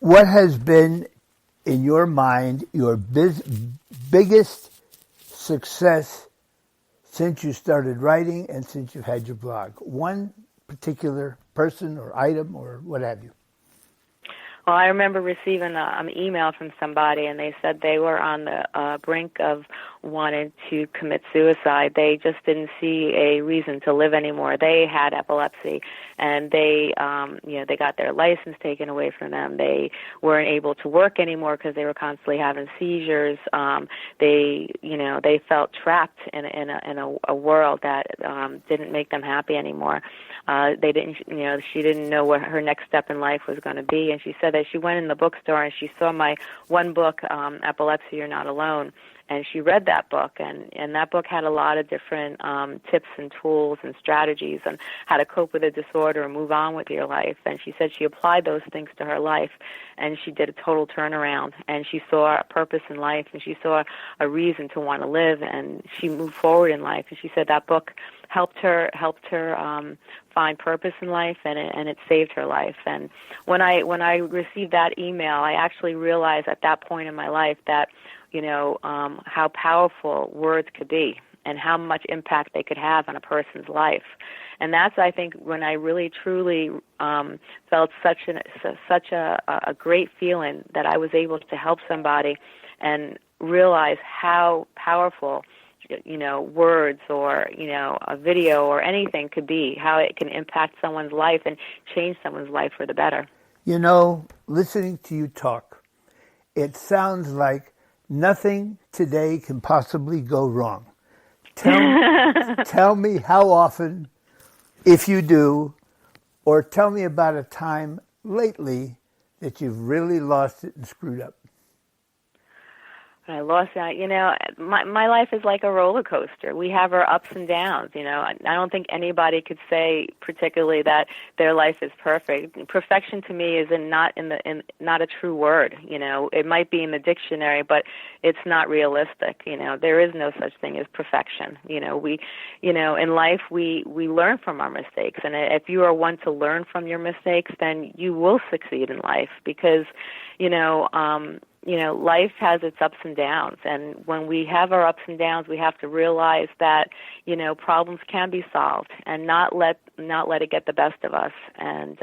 What has been, in your mind, your biggest success since you started writing and since you've had your blog? One particular person or item or what have you? Well, I remember receiving an email from somebody, and they said they were on the brink of wanting to commit suicide. They just didn't see a reason to live anymore. They had epilepsy, and they got their license taken away from them. They weren't able to work anymore because they were constantly having seizures. They felt trapped in a world that didn't make them happy anymore. She didn't know what her next step in life was going to be, and she said that she went in the bookstore and she saw my one book, Epilepsy, You're Not Alone, and she read that book, and that book had a lot of different tips and tools and strategies on how to cope with a disorder and move on with your life. And she said she applied those things to her life, and she did a total turnaround, and she saw a purpose in life, and she saw a reason to want to live, and she moved forward in life. And she said that book helped her find purpose in life, and it saved her life. And when I received that email, I actually realized at that point in my life that how powerful words could be and how much impact they could have on a person's life. And that's, I think, when I really truly felt such a great feeling that I was able to help somebody and realize how powerful words or, a video or anything could be, how it can impact someone's life and change someone's life for the better. Listening to you talk, it sounds like nothing today can possibly go wrong. Tell me how often, if you do, or tell me about a time lately that you've really lost it and screwed up. I lost that. My life is like a roller coaster. We have our ups and downs. I don't think anybody could say particularly that their life is perfect. Perfection to me is not a true word. It might be in the dictionary, but it's not realistic. There is no such thing as perfection. In life we learn from our mistakes, and if you are one to learn from your mistakes, then you will succeed in life because life has its ups and downs, and when we have our ups and downs, we have to realize that, problems can be solved and not let it get the best of us. And,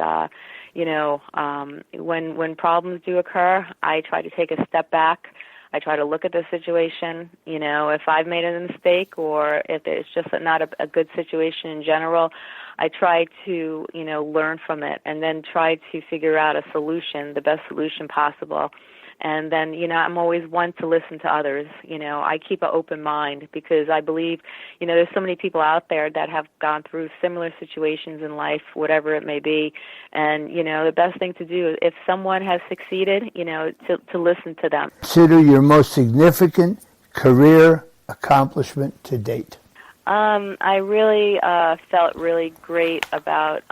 when problems do occur, I try to take a step back. I try to look at the situation, if I've made a mistake or if it's just not a good situation in general, I try to, learn from it and then try to figure out a solution, the best solution possible. And then, I'm always one to listen to others. I keep an open mind because I believe, there's so many people out there that have gone through similar situations in life, whatever it may be. And, the best thing to do is if someone has succeeded, to listen to them. Consider your most significant career accomplishment to date. I really felt really great about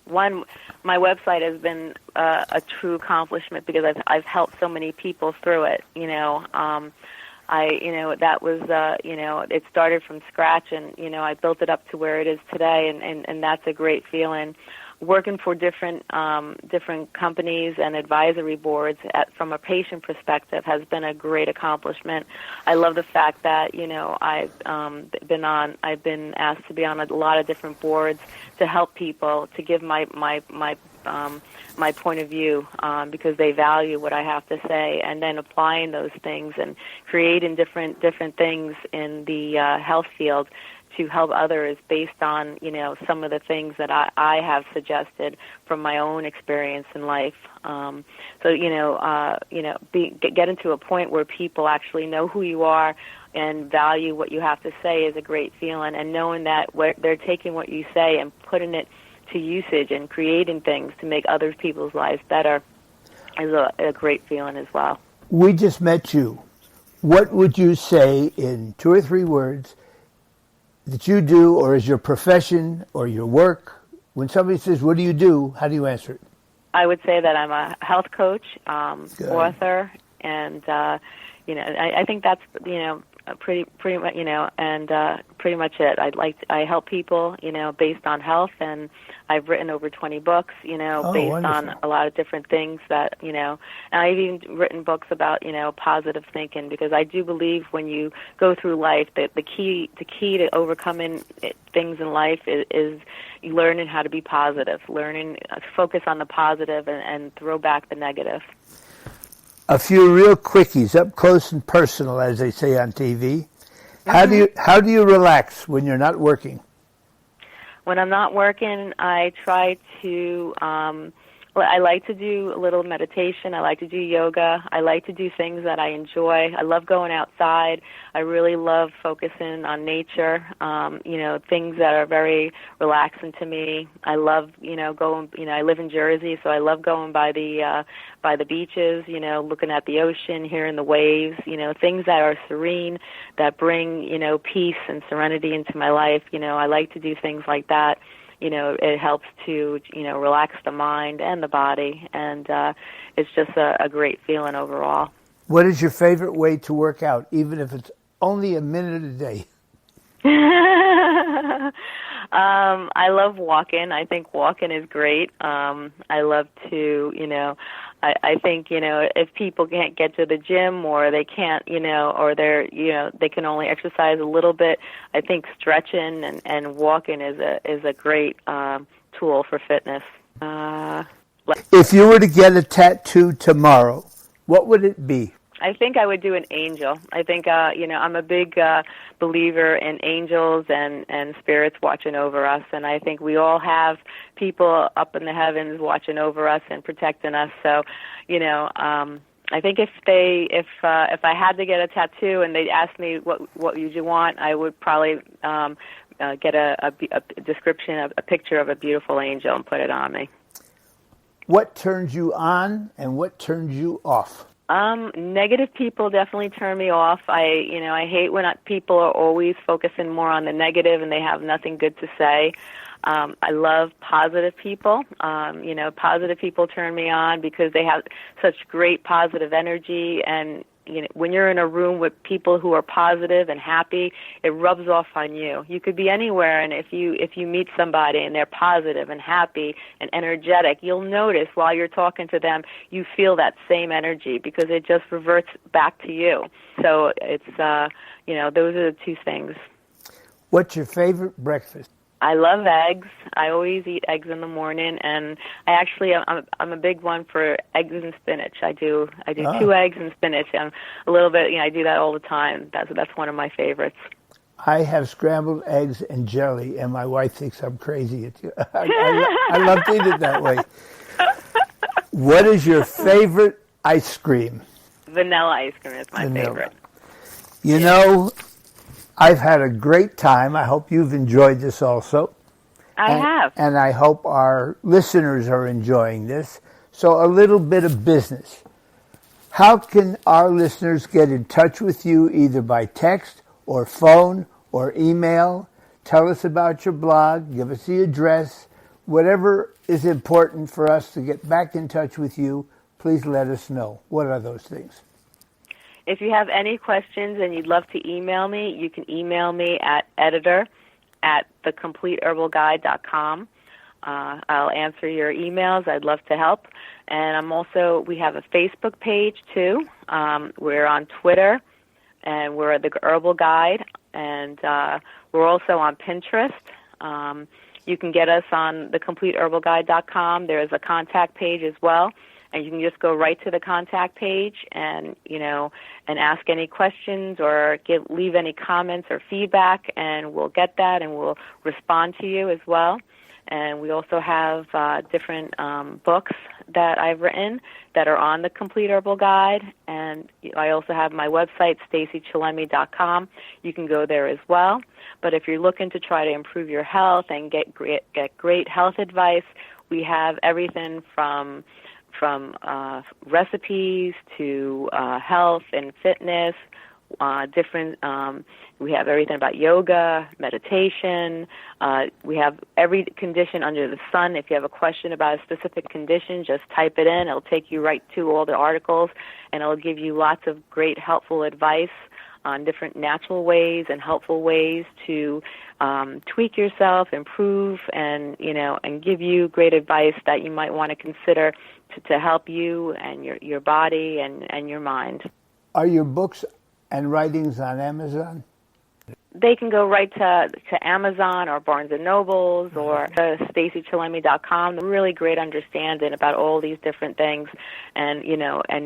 one. My website has been a true accomplishment because I've helped so many people through it. That was it started from scratch, and I built it up to where it is today, and that's a great feeling. Working for different companies and advisory boards from a patient perspective has been a great accomplishment. I love the fact that I've been asked to be on a lot of different boards to help people, to give my point of view because they value what I have to say, and then applying those things and creating different things in the health field to help others based on, some of the things that I have suggested from my own experience in life. Getting to a point where people actually know who you are and value what you have to say is a great feeling, and knowing that they're taking what you say and putting it to usage and creating things to make other people's lives better is a great feeling as well. We just met you. What would you say in 2 or 3 words that you do, or is your profession or your work? When somebody says, what do you do, how do you answer it? I would say that I'm a health coach, author, and, I think that's, pretty much, and pretty much it. I help people, based on health, and I've written over 20 books, based wonderful. on a lot of different things that, and I've even written books about, positive thinking, because I do believe when you go through life that the key to overcoming things in life is learning how to be positive, learning focus on the positive and throw back the negative. A few real quickies, up close and personal, as they say on TV. How do you relax when you're not working? When I'm not working, I try to. I like to do a little meditation. I like to do yoga. I like to do things that I enjoy. I love going outside. I really love focusing on nature. Things that are very relaxing to me. I love, going. I live in Jersey, so I love going by the beaches. Looking at the ocean, hearing the waves. Things that are serene, that bring peace and serenity into my life. I like to do things like that. It helps to, relax the mind and the body, and it's just a great feeling overall. What is your favorite way to work out, even if it's only a minute a day? I love walking. I think walking is great. I love to, I think, if people can't get to the gym or they can't, or they can only exercise a little bit, I think stretching and walking is a great tool for fitness. If you were to get a tattoo tomorrow, what would it be? I think I would do an angel. I think, I'm a big believer in angels and spirits watching over us, and I think we all have people up in the heavens watching over us and protecting us. So, I think if I had to get a tattoo and they'd ask me what would you want, I would probably get a description of a picture of a beautiful angel and put it on me. What turns you on and what turns you off? Negative people definitely turn me off. I hate when people are always focusing more on the negative and they have nothing good to say. I love positive people. Positive people turn me on because they have such great positive energy, and when you're in a room with people who are positive and happy, it rubs off on you. You could be anywhere, and if you meet somebody and they're positive and happy and energetic, you'll notice while you're talking to them, you feel that same energy because it just reverts back to you. So it's those are the two things. What's your favorite breakfast? I love eggs. I always eat eggs in the morning, and I'm a big one for eggs and spinach. I do 2 eggs and spinach. I'm a little bit, I do that all the time. That's one of my favorites. I have scrambled eggs and jelly, and my wife thinks I'm crazy. I love to eat it that way. What is your favorite ice cream? Vanilla ice cream is my favorite. I've had a great time. I hope you've enjoyed this also. I have. And I hope our listeners are enjoying this. So a little bit of business. How can our listeners get in touch with you either by text or phone or email? Tell us about your blog. Give us the address. Whatever is important for us to get back in touch with you, please let us know. What are those things? If you have any questions and you'd love to email me, you can email me at editor@thecompleteherbalguide.com. I'll answer your emails. I'd love to help. And we have a Facebook page too. We're on Twitter, and we're the Herbal Guide, and we're also on Pinterest. You can get us on thecompleteherbalguide.com. There's a contact page as well. And you can just go right to the contact page and ask any questions or leave any comments or feedback, and we'll get that and we'll respond to you as well. And we also have different books that I've written that are on the Complete Herbal Guide. And I also have my website, StaceyChillemi.com. You can go there as well. But if you're looking to try to improve your health and get great health advice, we have everything from recipes to health and fitness, we have everything about yoga, meditation. We have every condition under the sun. If you have a question about a specific condition, just type it in. It'll take you right to all the articles, and it'll give you lots of great helpful advice on different natural ways and helpful ways to tweak yourself, improve, and give you great advice that you might want to consider to help you and your body and your mind. Are your books and writings on Amazon? They can go right to Amazon or Barnes & Nobles or StaceyChillemi.com. Really great understanding about all these different things and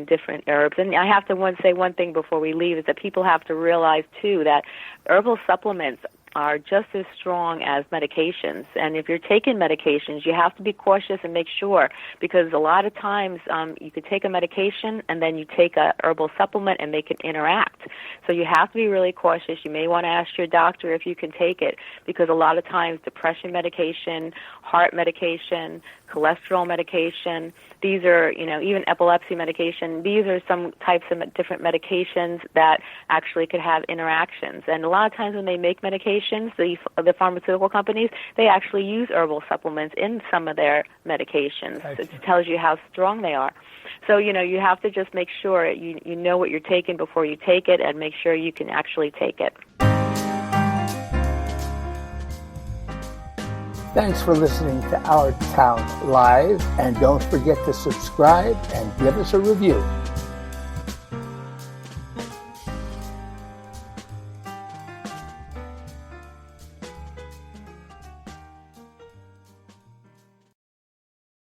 different herbs. And I have to say one thing before we leave is that people have to realize, too, that herbal supplements are just as strong as medications. And if you're taking medications, you have to be cautious and make sure, because a lot of times you could take a medication and then you take a herbal supplement and they can interact. So you have to be really cautious. You may want to ask your doctor if you can take it, because a lot of times depression medication, heart medication, cholesterol medication, these are, even epilepsy medication, these are some types of different medications that actually could have interactions. And a lot of times when they make medications, the pharmaceutical companies, they actually use herbal supplements in some of their medications. It tells you how strong they are. So, you have to just make sure you know what you're taking before you take it, and make sure you can actually take it. Thanks for listening to Our Town Live, and don't forget to subscribe and give us a review.